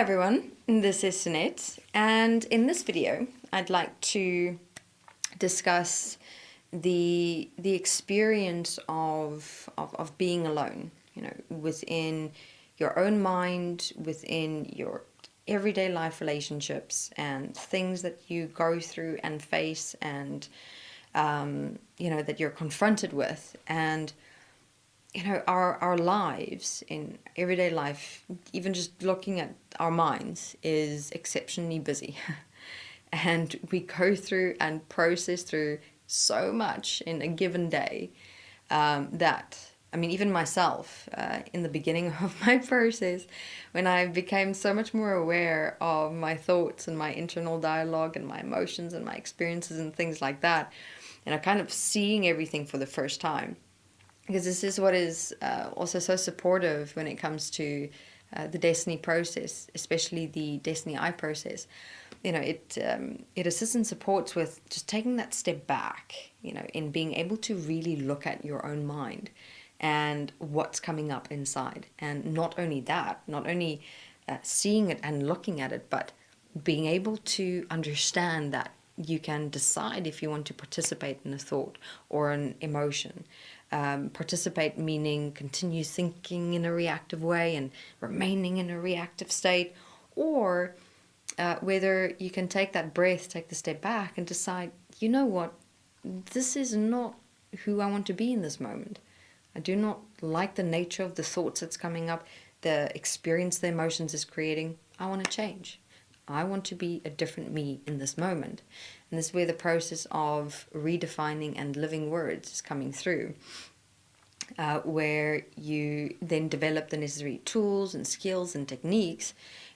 everyone, this is Sunette, and in this video I'd like to discuss the experience of being alone, within your own mind, within your everyday life relationships and things that you go through and face and that you're confronted with. And our lives in everyday life, even just looking at our minds, is exceptionally busy. And we go through and process through so much in a given day even myself, in the beginning of my process, when I became so much more aware of my thoughts and my internal dialogue and my emotions and my experiences and things like that, and kind of seeing everything for the first time. Because this is what is also so supportive when it comes to the Destiny process, especially the Destiny I process. It assists and supports with just taking that step back, in being able to really look at your own mind and what's coming up inside. And not only that, not only seeing it and looking at it, but being able to understand that you can decide if you want to participate in a thought or an emotion. Participate meaning continue thinking in a reactive way and remaining in a reactive state, or whether you can take that breath, take the step back and decide, you know what, this is not who I want to be in this moment. I do not like the nature of the thoughts that's coming up, the experience the emotions is creating. I want to change. I want to be a different me in this moment. And this is where the process of redefining and living words is coming through, where you then develop the necessary tools and skills and techniques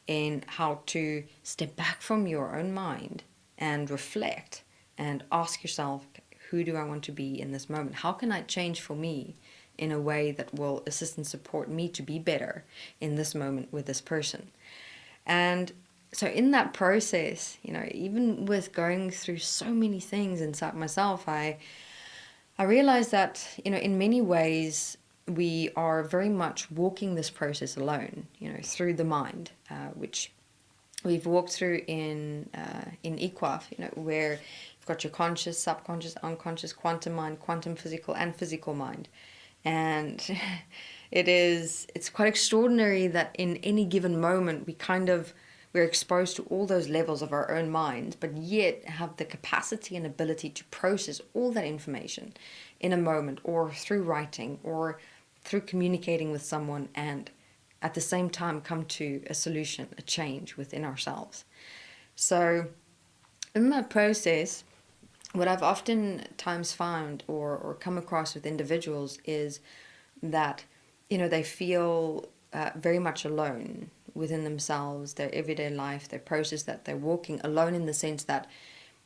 in how to step back from your own mind and reflect and ask yourself, who do I want to be in this moment? How can I change for me in a way that will assist and support me to be better in this moment with this person? And so in that process, even with going through so many things inside myself, I realized that, in many ways, we are very much walking this process alone, through the mind, which we've walked through in EQAF, where you've got your conscious, subconscious, unconscious, quantum mind, quantum physical, and physical mind. And it's quite extraordinary that in any given moment we're exposed to all those levels of our own minds, but yet have the capacity and ability to process all that information in a moment, or through writing, or through communicating with someone, and at the same time come to a solution, a change within ourselves. So in that process, what I've oftentimes found or come across with individuals is that, they feel very much alone within themselves, their everyday life, their process, that they're walking alone in the sense that,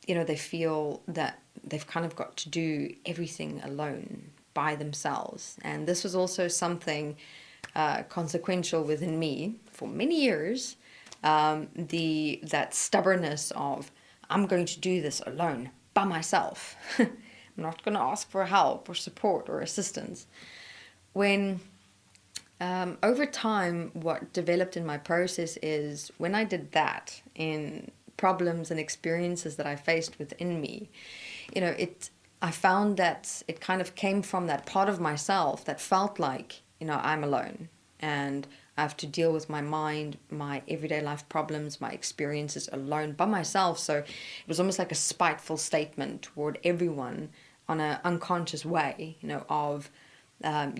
they feel that they've kind of got to do everything alone by themselves. And this was also something consequential within me for many years, that stubbornness of, I'm going to do this alone by myself. I'm not going to ask for help or support or assistance. When over time, what developed in my process is when I did that in problems and experiences that I faced within me, I found that it kind of came from that part of myself that felt like, I'm alone and I have to deal with my mind, my everyday life problems, my experiences alone by myself. So it was almost like a spiteful statement toward everyone on an unconscious way, of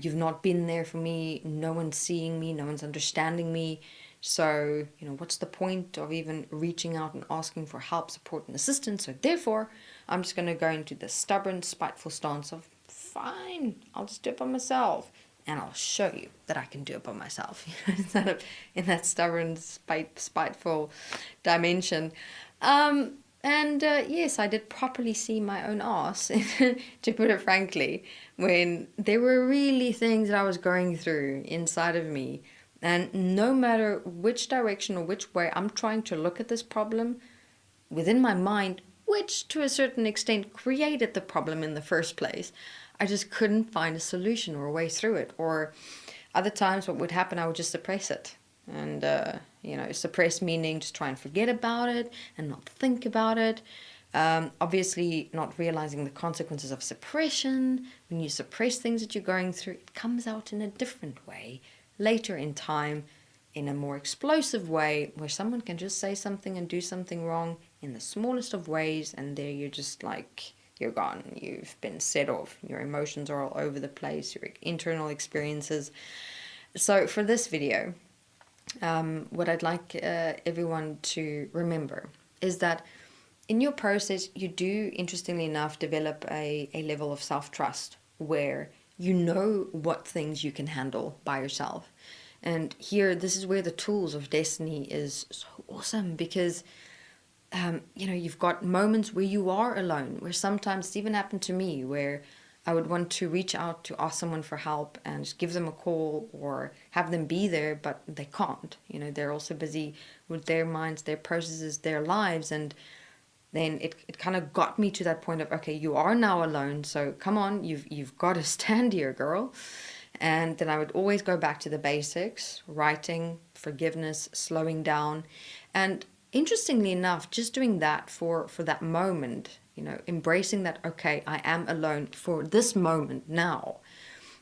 you've not been there for me, no one's seeing me, no one's understanding me. So, what's the point of even reaching out and asking for help, support, and assistance? So therefore, I'm just going to go into the stubborn, spiteful stance of, fine, I'll just do it by myself. And I'll show you that I can do it by myself. Instead of in that stubborn, spiteful dimension. Yes, I did properly see my own ass, to put it frankly, when there were really things that I was going through inside of me. And no matter which direction or which way I'm trying to look at this problem within my mind, which to a certain extent created the problem in the first place, I just couldn't find a solution or a way through it. Or other times what would happen, I would just suppress it and Suppress meaning just try and forget about it and not think about it. Obviously, not realizing the consequences of suppression. When you suppress things that you're going through, it comes out in a different way later in time, in a more explosive way, where someone can just say something and do something wrong in the smallest of ways, and there you're just like, you're gone. You've been set off. Your emotions are all over the place, your internal experiences. So for this video, what I'd like everyone to remember is that in your process, you do, interestingly enough, develop a level of self-trust where you know what things you can handle by yourself. And here, this is where the tools of destiny is so awesome, because you've got moments where you are alone, where sometimes it's even happened to me, where I would want to reach out to ask someone for help and just give them a call or have them be there, but they can't. They're also busy with their minds, their processes, their lives. And then it kind of got me to that point of, okay, you are now alone, so come on, you've got to stand here, girl. And then I would always go back to the basics: writing, forgiveness, slowing down. And interestingly enough, just doing that for that moment, embracing that, okay, I am alone for this moment now,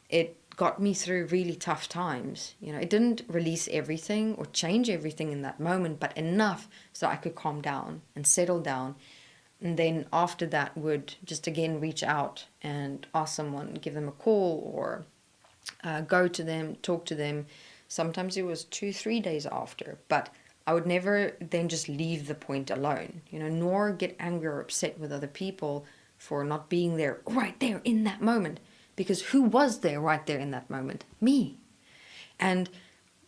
it got me through really tough times. It didn't release everything or change everything in that moment, but enough so I could calm down and settle down. And then after that would just again reach out and ask someone, give them a call, or go to them, talk to them. Sometimes it was 2-3 days after, but I would never then just leave the point alone, nor get angry or upset with other people for not being there right there in that moment. Because who was there right there in that moment? Me. And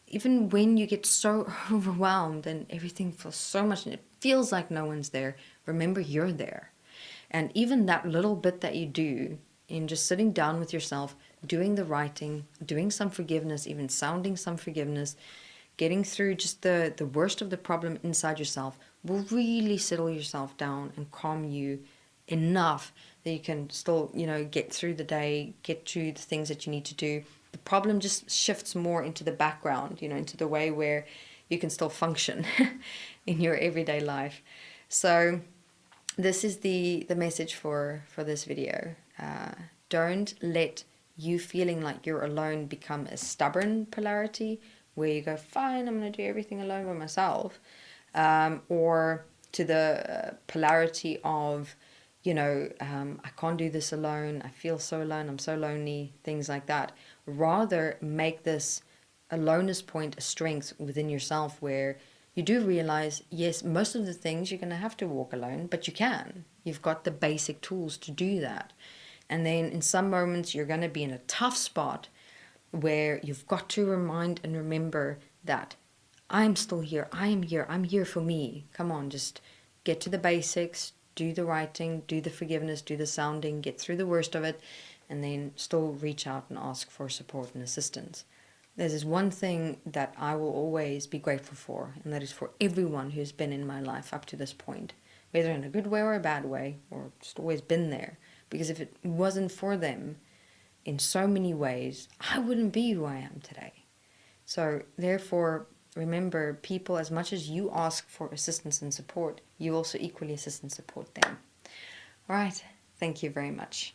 even when you get so overwhelmed and everything feels so much, and it feels like no one's there, remember you're there. And even that little bit that you do in just sitting down with yourself, doing the writing, doing some forgiveness, even sounding some forgiveness, getting through just the worst of the problem inside yourself will really settle yourself down and calm you enough that you can still, get through the day, get to the things that you need to do. The problem just shifts more into the background, into the way where you can still function in your everyday life. So this is the message for this video. Don't let you feeling like you're alone become a stubborn polarity where you go, fine, I'm going to do everything alone by myself. Or to the polarity of, I can't do this alone. I feel so alone. I'm so lonely. Things like that. Rather, make this aloneness point a strength within yourself, where you do realize, yes, most of the things you're going to have to walk alone, but you can. You've got the basic tools to do that. And then in some moments, you're going to be in a tough spot where you've got to remind and remember that I'm still here. I am here. I'm here for me. Come on, just get to the basics, do the writing, do the forgiveness, do the sounding, get through the worst of it, and then still reach out and ask for support and assistance. There's this one thing that I will always be grateful for, and that is for everyone who's been in my life up to this point, whether in a good way or a bad way, or just always been there. Because if it wasn't for them, in so many ways, I wouldn't be who I am today. So therefore, remember, people, as much as you ask for assistance and support, you also equally assist and support them. All right. Thank you very much.